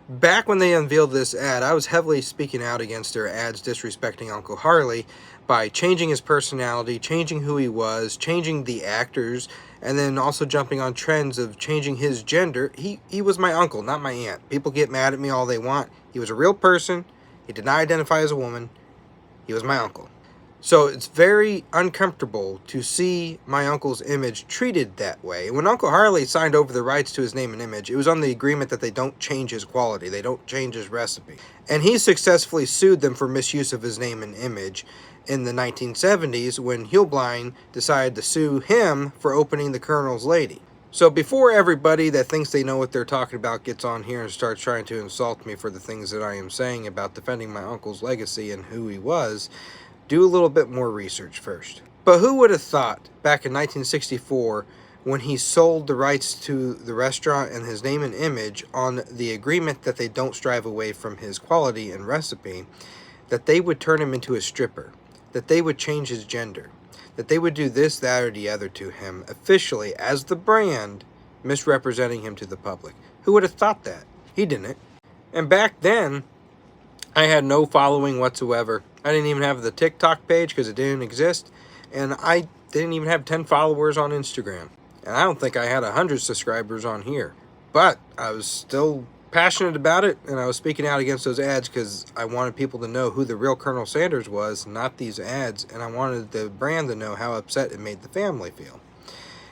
Back when they unveiled this ad, I was heavily speaking out against their ads disrespecting Uncle Harley by changing his personality, changing who he was, changing the actors, and then also jumping on trends of changing his gender. He was my uncle, not my aunt. People get mad at me all they want. He was a real person. He did not identify as a woman. He was my uncle. So it's very uncomfortable to see my uncle's image treated that way. When Uncle Harley signed over the rights to his name and image, it was on the agreement that they don't change his quality, they don't change his recipe. And he successfully sued them for misuse of his name and image in the 1970s when Heilblein decided to sue him for opening the Colonel's Lady. So before everybody that thinks they know what they're talking about gets on here and starts trying to insult me for the things that I am saying about defending my uncle's legacy and who he was, do a little bit more research first. But who would have thought back in 1964 when he sold the rights to the restaurant and his name and image on the agreement that they don't strive away from his quality and recipe, that they would turn him into a stripper, that they would change his gender, that they would do this, that, or the other to him officially as the brand, misrepresenting him to the public. Who would have thought that? He didn't. And back then, I had no following whatsoever. I didn't even have the TikTok page because it didn't exist. And I didn't even have 10 followers on Instagram. And I don't think I had 100 subscribers on here. But I was still passionate about it, and I was speaking out against those ads because I wanted people to know who the real Colonel Sanders was, not these ads. And I wanted the brand to know how upset it made the family feel.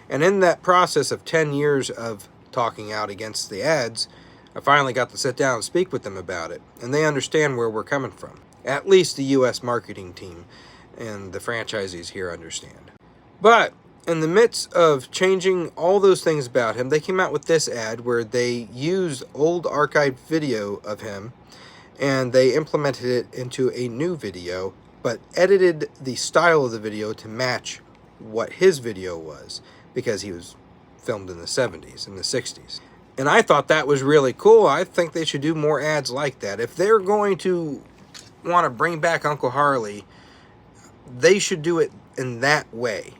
And in that process of 10 years of talking out against the ads, I finally got to sit down and speak with them about it, and they understand where we're coming from. At least the U.S. marketing team and the franchisees here understand. But in the midst of changing all those things about him, they came out with this ad where they used old archived video of him and they implemented it into a new video, but edited the style of the video to match what his video was because he was filmed in the 70s and the 60s. And I thought that was really cool. I think they should do more ads like that. If they're going to want to bring back Uncle Harley, they should do it in that way.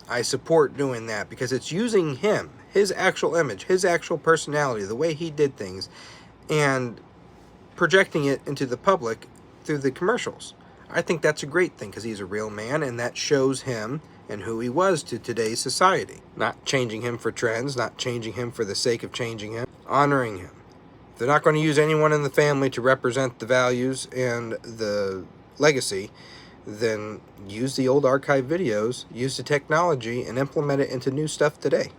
I support doing that because it's using him, his actual image, his actual personality, the way he did things, and projecting it into the public through the commercials. I think that's a great thing because he's a real man, and that shows him and who he was to today's society. Not changing him for trends, not changing him for the sake of changing him, honoring him. If they're not going to use anyone in the family to represent the values and the legacy, then use the old archive videos, use the technology, and implement it into new stuff today.